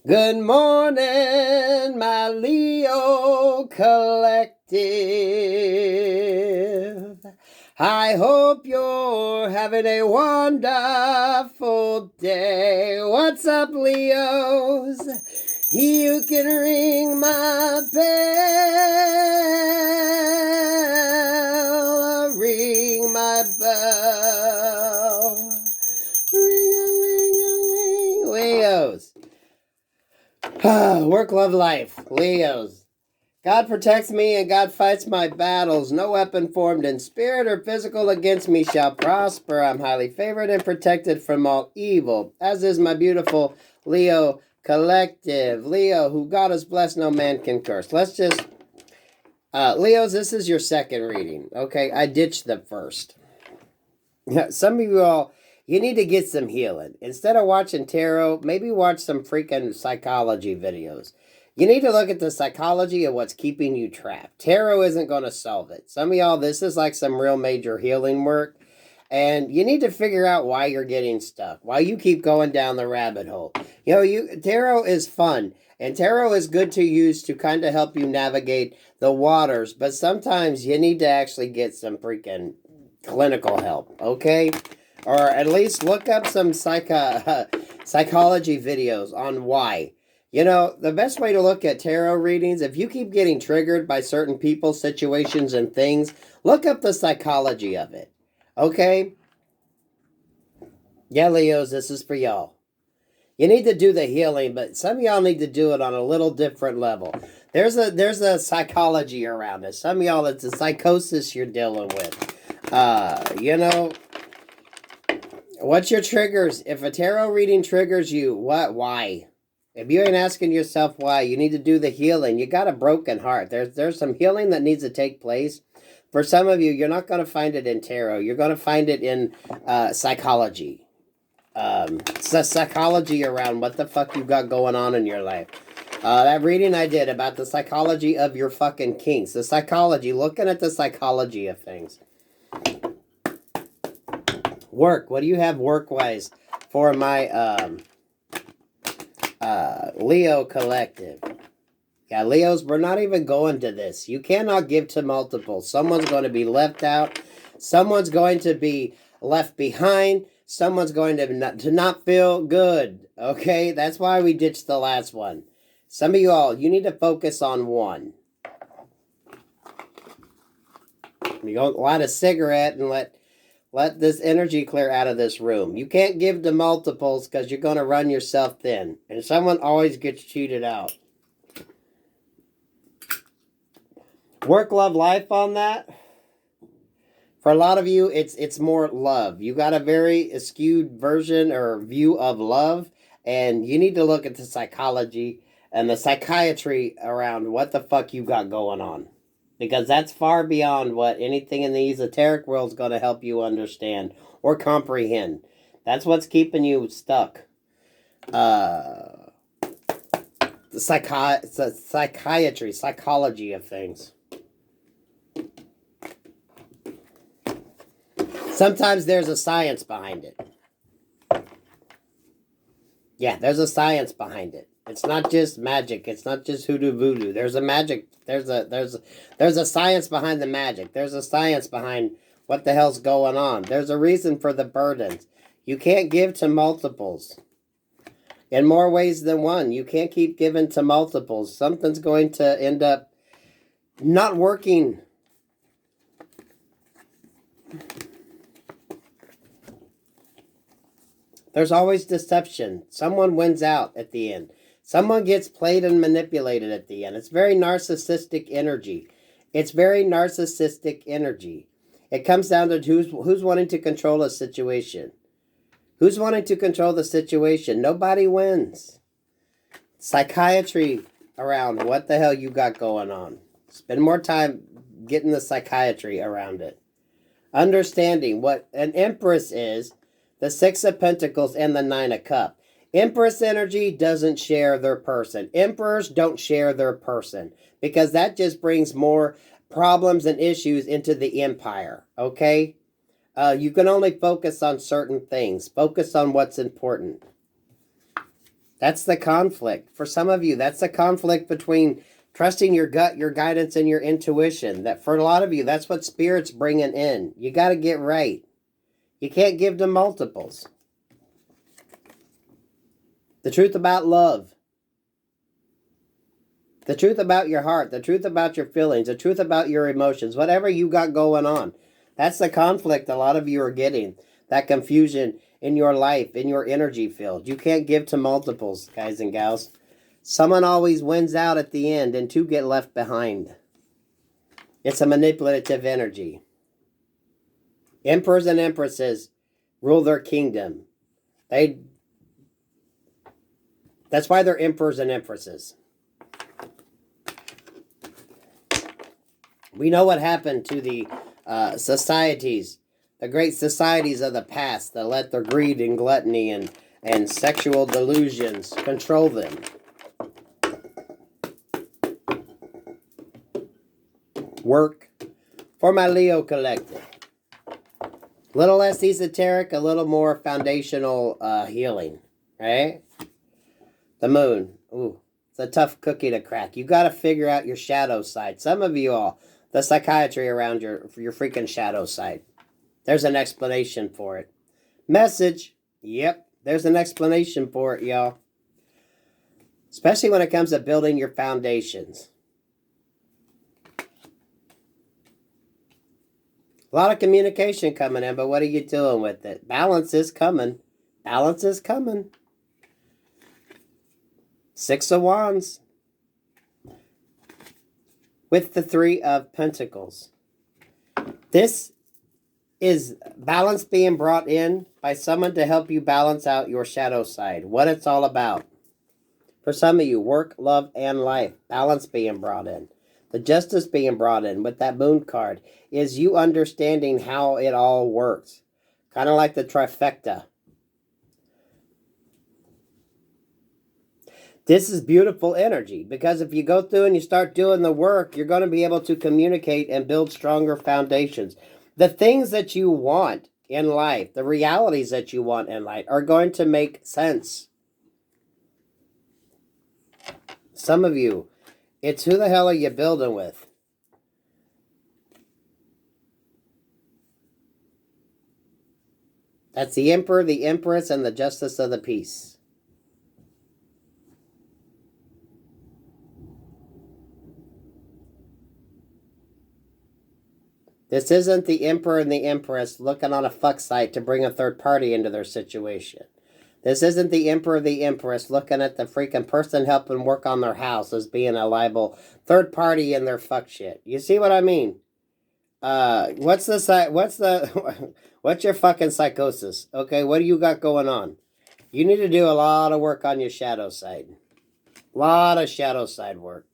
Good morning, my Leo collective. I hope you're having a wonderful day. What's up, Leos? You can ring my bell, ring my bell. Ring-a-ling-a-ling. Leos. Work, love, life. Leos. God protects me and God fights my battles. No weapon formed in spirit or physical against me shall prosper. I'm highly favored and protected from all evil, as is my beautiful Leo collective. Leo, who God has blessed, no man can curse. Let's just... Leos, this is your second reading. Okay, I ditched the first. Some of you all... You need to get some healing. Instead of watching tarot, maybe watch some freaking psychology videos. You need to look at the psychology of what's keeping you trapped. Tarot isn't going to solve it. Some of y'all, this is like some real major healing work. And you need to figure out why you're getting stuck. Why you keep going down the rabbit hole. You know, tarot is fun. And tarot is good to use to kind of help you navigate the waters. But sometimes you need to actually get some freaking clinical help. Okay? Or at least look up some psychology videos on why. You know, the best way to look at tarot readings, if you keep getting triggered by certain people, situations, and things, look up the psychology of it. Okay? Yeah, Leos, this is for y'all. You need to do the healing, but some of y'all need to do it on a little different level. There's a psychology around it. Some of y'all, it's a psychosis you're dealing with. You know... What's your triggers? If a tarot reading triggers you, what? Why? If you ain't asking yourself why, you need to do the healing. You got a broken heart. There's some healing that needs to take place. For some of you, you're not going to find it in tarot. You're going to find it in psychology. It's the psychology around what the fuck you got going on in your life. That reading I did about the psychology of your fucking kinks. The psychology, looking at the psychology of things. Work. What do you have work-wise for my Leo collective? Yeah, Leos, we're not even going to this. You cannot give to multiple. Someone's going to be left out. Someone's going to be left behind. Someone's going to not feel good. Okay? That's why we ditched the last one. Some of you all, you need to focus on one. You don't light a cigarette and let this energy clear out of this room. You can't give to multiples because you're going to run yourself thin. And someone always gets cheated out. Work, love, life on that. For a lot of you, it's more love. You got a very skewed version or view of love. And you need to look at the psychology and the psychiatry around what the fuck you got going on. Because that's far beyond what anything in the esoteric world is going to help you understand or comprehend. That's what's keeping you stuck. The psychiatry, psychology of things. Sometimes there's a science behind it. Yeah, there's a science behind it. It's not just magic. It's not just hoodoo voodoo. There's a magic. There's a science behind the magic. There's a science behind what the hell's going on. There's a reason for the burdens. You can't give to multiples. In more ways than one. You can't keep giving to multiples. Something's going to end up not working. There's always deception. Someone wins out at the end. Someone gets played and manipulated at the end. It's very narcissistic energy. It's very narcissistic energy. It comes down to who's wanting to control a situation. Who's wanting to control the situation? Nobody wins. Psychiatry around what the hell you got going on. Spend more time getting the psychiatry around it. Understanding what an empress is, the Six of Pentacles and the Nine of Cups. Empress energy doesn't share their person. Emperors don't share their person because that just brings more problems and issues into the empire, okay? You can only focus on certain things. Focus on what's important. That's the conflict. For some of you, that's the conflict between trusting your gut, your guidance, and your intuition. That for a lot of you, that's what Spirit's bringing in. You got to get right. You can't give to multiples. The truth about love. The truth about your heart. The truth about your feelings. The truth about your emotions. Whatever you got going on. That's the conflict a lot of you are getting. That confusion in your life, in your energy field. You can't give to multiples, guys and gals. Someone always wins out at the end and two get left behind. It's a manipulative energy. Emperors and empresses rule their kingdom. That's why they're emperors and empresses. We know what happened to the societies, the great societies of the past that let their greed and gluttony and sexual delusions control them. Work for my Leo collective. A little less esoteric, a little more foundational healing, right? The moon. Ooh, it's a tough cookie to crack. You got to figure out your shadow side. Some of you all, the psychiatry around your freaking shadow side. There's an explanation for it. Message. Yep, there's an explanation for it, y'all. Especially when it comes to building your foundations. A lot of communication coming in, but what are you doing with it? Balance is coming. Balance is coming. 6 of Wands. With the 3 of Pentacles. This is balance being brought in by someone to help you balance out your shadow side. What it's all about. For some of you, work, love, and life. Balance being brought in. The justice being brought in with that moon card is you understanding how it all works. Kind of like the trifecta. This is beautiful energy because if you go through and you start doing the work, you're going to be able to communicate and build stronger foundations. The things that you want in life, the realities that you want in life are going to make sense. Some of you, it's who the hell are you building with? That's the Emperor, the Empress, and the Justice of the Peace. This isn't the Emperor and the Empress looking on a fuck site to bring a third party into their situation. This isn't the Emperor or the Empress looking at the freaking person helping work on their house as being a liable third party in their fuck shit. You see what I mean? What's your fucking psychosis? Okay, what do you got going on? You need to do a lot of work on your shadow side. A lot of shadow side work.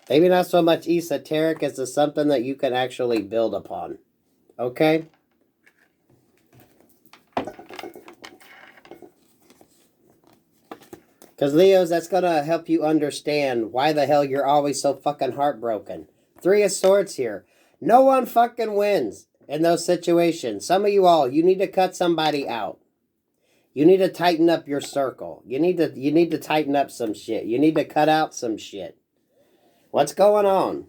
Maybe not so much esoteric as to something that you can actually build upon. Okay? Because Leos, that's going to help you understand why the hell you're always so fucking heartbroken. 3 of Swords here. No one fucking wins in those situations. Some of you all, you need to cut somebody out. You need to tighten up your circle. You need to tighten up some shit. You need to cut out some shit. What's going on?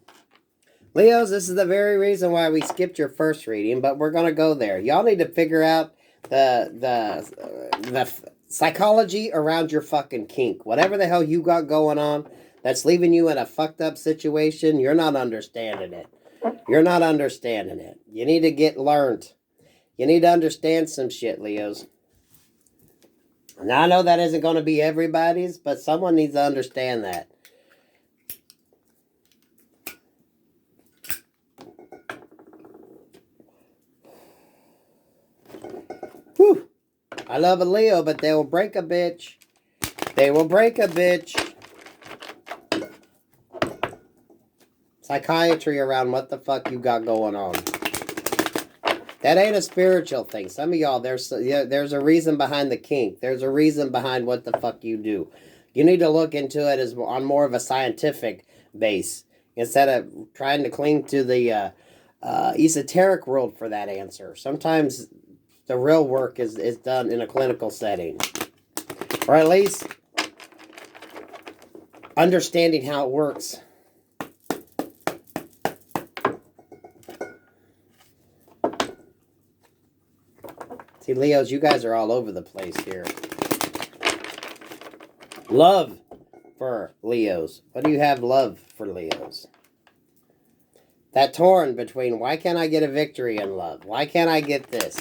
Leos, this is the very reason why we skipped your first reading, but we're going to go there. Y'all need to figure out the psychology around your fucking kink. Whatever the hell you got going on that's leaving you in a fucked up situation, you're not understanding it. You're not understanding it. You need to get learned. You need to understand some shit, Leos. Now, I know that isn't going to be everybody's, but someone needs to understand that. Whew. I love a Leo, but they will break a bitch. They will break a bitch. Psychiatry around what the fuck you got going on. That ain't a spiritual thing. Some of y'all, there's a reason behind the kink. There's a reason behind what the fuck you do. You need to look into it as on more of a scientific base instead of trying to cling to the esoteric world for that answer. Sometimes the real work is done in a clinical setting. Or at least understanding how it works. See, Leos, you guys are all over the place here. Love for Leos. What do you have love for Leos? That torn between, why can't I get a victory in love? Why can't I get this?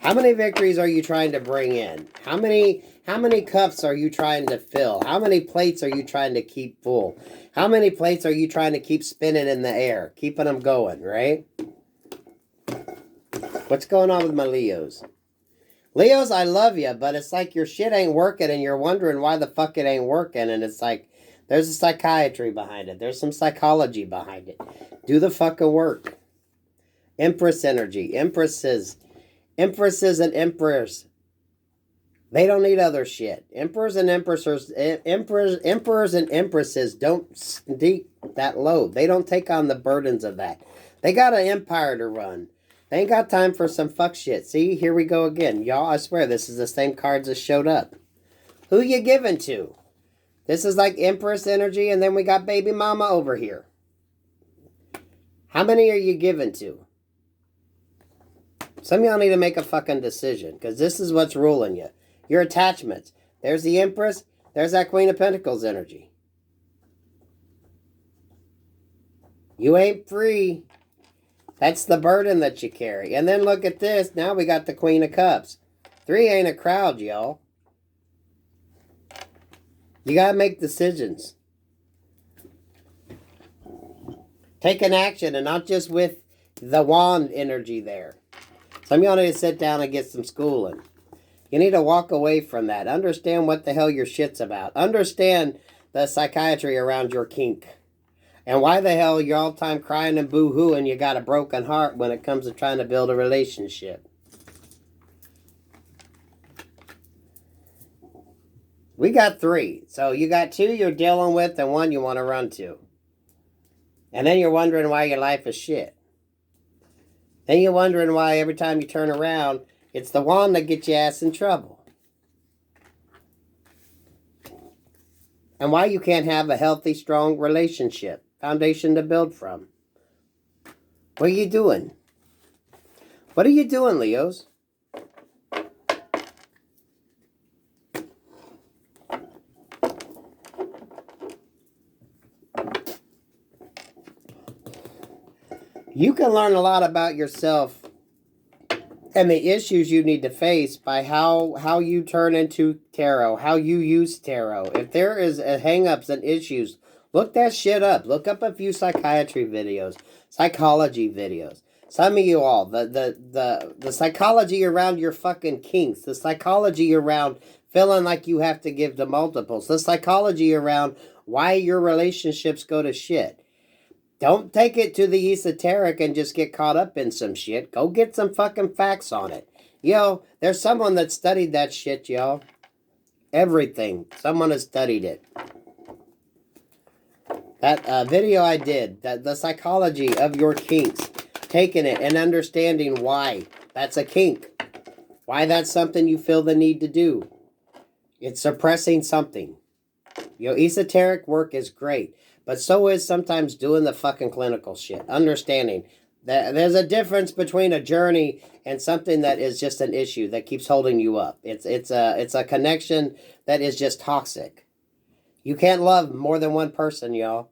How many victories are you trying to bring in? How many cups are you trying to fill? How many plates are you trying to keep full? How many plates are you trying to keep spinning in the air? Keeping them going, right? What's going on with my Leos? Leos, I love you, but it's like your shit ain't working and you're wondering why the fuck it ain't working. And it's like, there's a psychiatry behind it. There's some psychology behind it. Do the fucking work. Empress energy. Empresses and emperors. They don't need other shit. Emperors and empresses don't sneak that load. They don't take on the burdens of that. They got an empire to run. They ain't got time for some fuck shit. See, here we go again. Y'all, I swear, this is the same cards that showed up. Who you giving to? This is like Empress energy, and then we got baby mama over here. How many are you giving to? Some of y'all need to make a fucking decision, because this is what's ruling you. Your attachments. There's the Empress. There's that Queen of Pentacles energy. You ain't free. That's the burden that you carry. And then look at this. Now we got the Queen of Cups. 3 ain't a crowd, y'all. You got to make decisions. Take an action, and not just with the wand energy there. Some of y'all need to sit down and get some schooling. You need to walk away from that. Understand what the hell your shit's about. Understand the psychiatry around your kink. And why the hell you're all the time crying and boo-hooing you got a broken heart when it comes to trying to build a relationship. We got 3. So you got 2 you're dealing with and 1 you want to run to. And then you're wondering why your life is shit. Then you're wondering why every time you turn around, it's the wand that gets your ass in trouble. And why you can't have a healthy, strong relationship. Foundation to build from. What are you doing? What are you doing, Leos? You can learn a lot about yourself and the issues you need to face by how you turn into tarot, how you use tarot. If there is hang-ups and issues, look that shit up. Look up a few psychiatry videos, psychology videos. Some of you all, the psychology around your fucking kinks, the psychology around feeling like you have to give to multiples, the psychology around why your relationships go to shit. Don't take it to the esoteric and just get caught up in some shit. Go get some fucking facts on it. Yo, there's someone that studied that shit, y'all. Everything. Someone has studied it. That video I did, the psychology of your kinks, taking it and understanding why that's a kink. Why that's something you feel the need to do. It's suppressing something. You know, esoteric work is great. But so is sometimes doing the fucking clinical shit. Understanding that there's a difference between a journey and something that is just an issue that keeps holding you up. It's a connection that is just toxic. You can't love more than one person, y'all.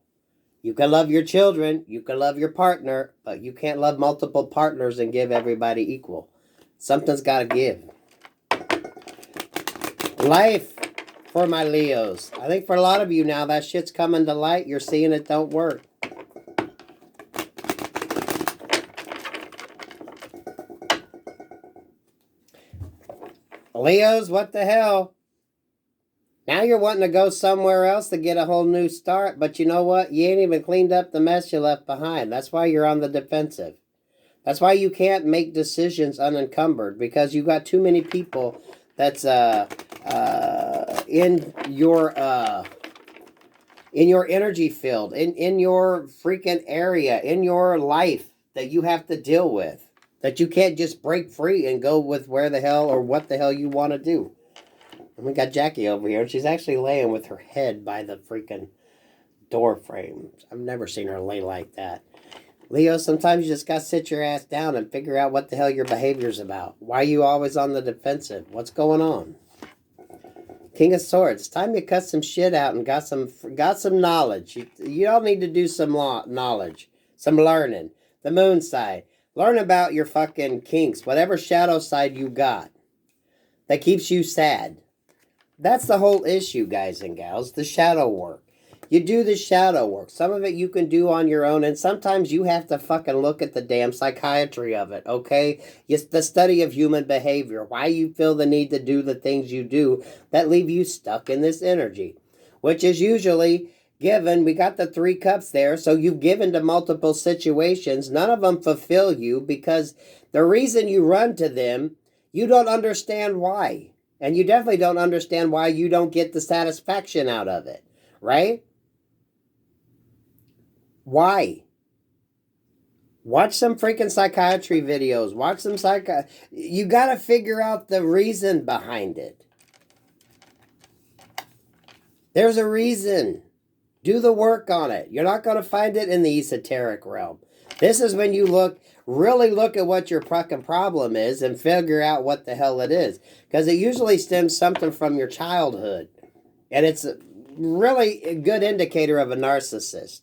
You can love your children, you can love your partner, but you can't love multiple partners and give everybody equal. Something's got to give. Life. For my Leos. I think for a lot of you now, that shit's coming to light. You're seeing it don't work. Leos, what the hell? Now you're wanting to go somewhere else to get a whole new start, but you know what? You ain't even cleaned up the mess you left behind. That's why you're on the defensive. That's why you can't make decisions unencumbered, because you got too many people that's in your energy field, in your freaking area, in your life that you have to deal with. That you can't just break free and go with where the hell or what the hell you want to do. And we got Jackie over here, and she's actually laying with her head by the freaking door frame. I've never seen her lay like that. Leo, sometimes you just got to sit your ass down and figure out what the hell your behavior's about. Why are you always on the defensive? What's going on? King of Swords. It's time you cut some shit out and got some knowledge. You all need to do some knowledge, some learning. The moon side. Learn about your fucking kinks, whatever shadow side you got that keeps you sad. That's the whole issue, guys and gals, the shadow work. You do the shadow work. Some of it you can do on your own, and sometimes you have to fucking look at the damn psychiatry of it, okay? It's the study of human behavior, why you feel the need to do the things you do that leave you stuck in this energy, which is usually given. We got the 3 cups there, so you've given to multiple situations. None of them fulfill you because the reason you run to them, you don't understand why. And you definitely don't understand why you don't get the satisfaction out of it, right? Why? Watch some freaking psychiatry videos. Watch some You got to figure out the reason behind it. There's a reason. Do the work on it. You're not going to find it in the esoteric realm. This is when you really look at what your fucking problem is and figure out what the hell it is. Because it usually stems something from your childhood. And it's a really good indicator of a narcissist.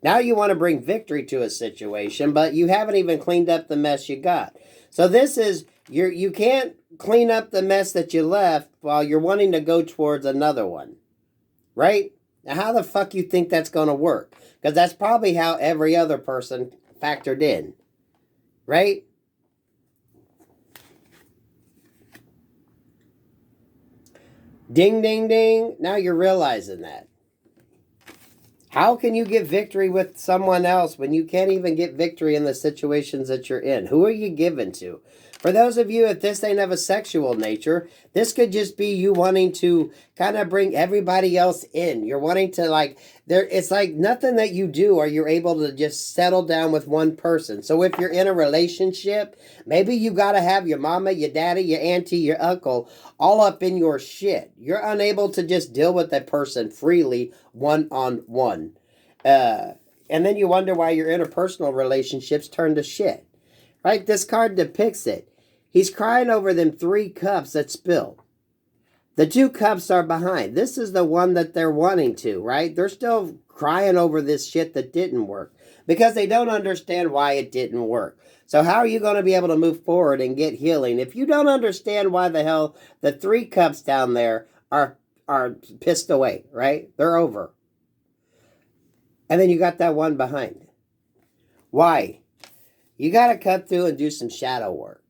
Now you want to bring victory to a situation, but you haven't even cleaned up the mess you got. So this is, you can't clean up the mess that you left while you're wanting to go towards another one. Right? Now, how the fuck you think that's going to work? Because that's probably how every other person factored in. Right? Ding, ding, ding. Now you're realizing that. How can you get victory with someone else when you can't even get victory in the situations that you're in? Who are you giving to? For those of you, if this ain't of a sexual nature, this could just be you wanting to kind of bring everybody else in. You're wanting to it's like nothing that you do or you're able to just settle down with one person. So if you're in a relationship, maybe you got to have your mama, your daddy, your auntie, your uncle all up in your shit. You're unable to just deal with that person freely one-on-one. And then you wonder why your interpersonal relationships turn to shit. Right? This card depicts it. He's crying over them 3 cups that spilled. The 2 cups are behind. This is the one that they're wanting to, right? They're still crying over this shit that didn't work because they don't understand why it didn't work. So how are you going to be able to move forward and get healing if you don't understand why the hell the 3 cups down there are pissed away, right? They're over. And then you got that one behind. Why? You got to cut through and do some shadow work.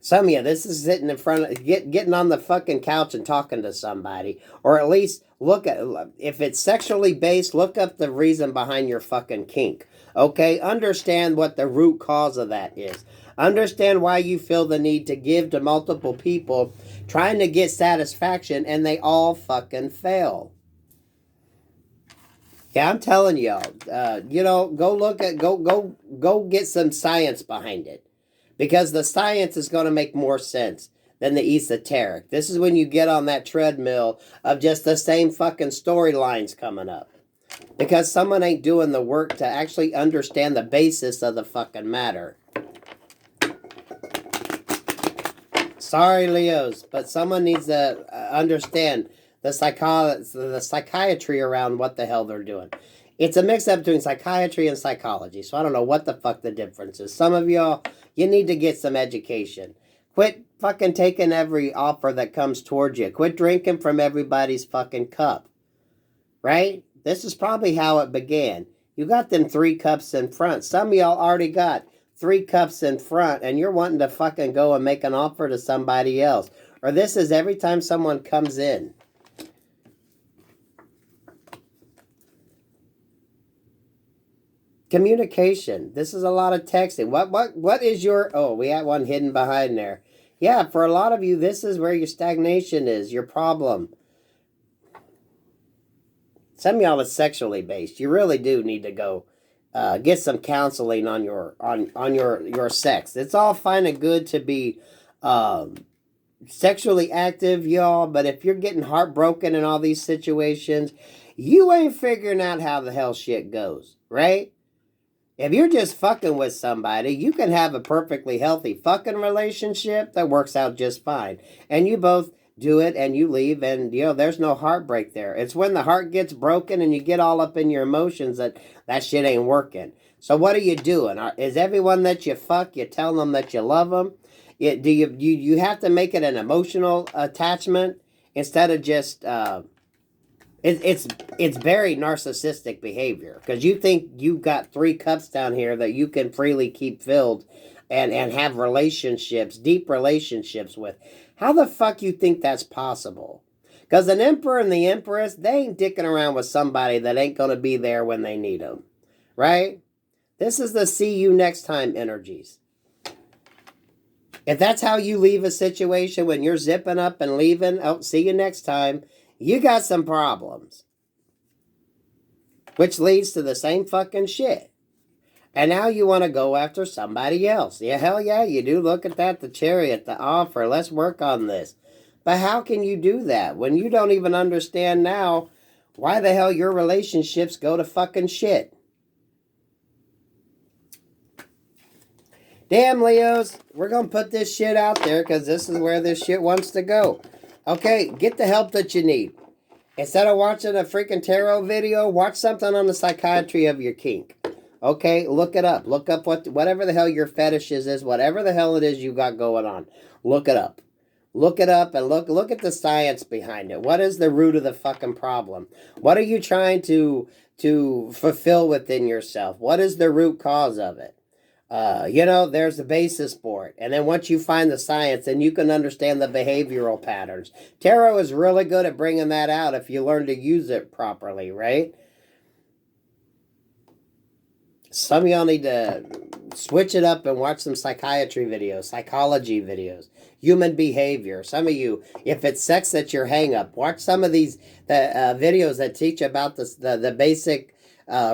Some of you, this is sitting in front of, getting on the fucking couch and talking to somebody. Or at least look at, if it's sexually based, look up the reason behind your fucking kink. Okay? Understand what the root cause of that is. Understand why you feel the need to give to multiple people trying to get satisfaction and they all fucking fail. Yeah, I'm telling y'all, go get some science behind it. Because the science is going to make more sense than the esoteric. This is when you get on that treadmill of just the same fucking storylines coming up. Because someone ain't doing the work to actually understand the basis of the fucking matter. Sorry, Leos, but someone needs to understand the psychiatry around what the hell they're doing. It's a mix-up between psychiatry and psychology, so I don't know what the fuck the difference is. Some of y'all, you need to get some education. Quit fucking taking every offer that comes towards you. Quit drinking from everybody's fucking cup. Right? This is probably how it began. You got them 3 cups in front. Some of y'all already got 3 cups in front, and you're wanting to fucking go and make an offer to somebody else. Or this is every time someone comes in. Communication. This is a lot of texting. What is your... Oh, we had one hidden behind there. Yeah, for a lot of you, this is where your stagnation is, your problem. Some of y'all is sexually based. You really do need to go get some counseling on your sex. It's all fine and good to be sexually active, y'all, but if you're getting heartbroken in all these situations, you ain't figuring out how the hell shit goes, right? If you're just fucking with somebody, you can have a perfectly healthy fucking relationship that works out just fine. And you both do it and you leave and, there's no heartbreak there. It's when the heart gets broken and you get all up in your emotions that shit ain't working. So what are you doing? Is everyone that you fuck, you tell them that you love them? Do you have to make it an emotional attachment instead of just... It's very narcissistic behavior because you think you got 3 cups down here that you can freely keep filled and have relationships, deep relationships with. How the fuck you think that's possible? Because an emperor and the empress, they ain't dicking around with somebody that ain't going to be there when they need them. Right? This is the see you next time energies. If that's how you leave a situation when you're zipping up and leaving, oh, see you next time, you got some problems. Which leads to the same fucking shit. And now you want to go after somebody else. Yeah, hell yeah, you do. Look at that, the chariot, the offer. Let's work on this. But how can you do that when you don't even understand now why the hell your relationships go to fucking shit? Damn, Leos, we're going to put this shit out there because this is where this shit wants to go. Okay, get the help that you need. Instead of watching a freaking tarot video, watch something on the psychiatry of your kink. Okay, look it up. Look up whatever the hell your fetishes is, whatever the hell it is you got going on. Look it up. Look it up and look at the science behind it. What is the root of the fucking problem? What are you trying to fulfill within yourself? What is the root cause of it? There's the basis for it. And then once you find the science, then you can understand the behavioral patterns. Tarot is really good at bringing that out if you learn to use it properly, right? Some of y'all need to switch it up and watch some psychiatry videos, psychology videos, human behavior. Some of you, if it's sex that's your hang up, watch some of these videos that teach about the basic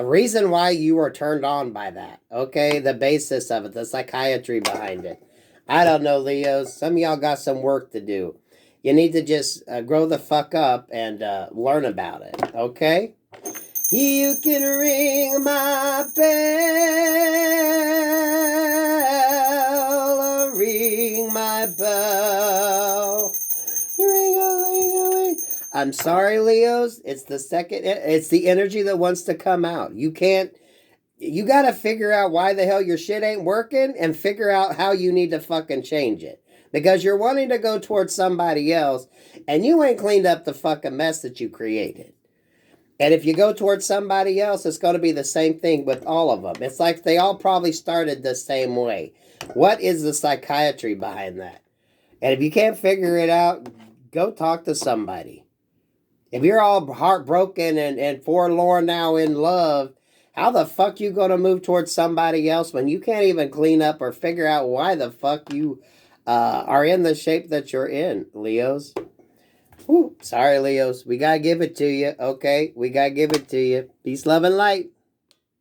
reason why you are turned on by that. Okay, the basis of it, the psychiatry behind it. I don't know, Leos. Some of y'all got some work to do. You need to just grow the fuck up and learn about it. Okay? You can ring my bell, ring my bell, ring-a-ling-a-ling. I'm sorry, Leos. It's the energy that wants to come out. You got to figure out why the hell your shit ain't working and figure out how you need to fucking change it. Because you're wanting to go towards somebody else and you ain't cleaned up the fucking mess that you created. And if you go towards somebody else, it's going to be the same thing with all of them. It's like they all probably started the same way. What is the psychiatry behind that? And if you can't figure it out, go talk to somebody. If you're all heartbroken and forlorn now in love, how the fuck you going to move towards somebody else when you can't even clean up or figure out why the fuck you are in the shape that you're in, Leos? Ooh, sorry, Leos. We got to give it to you, okay? We got to give it to you. Peace, love, and light.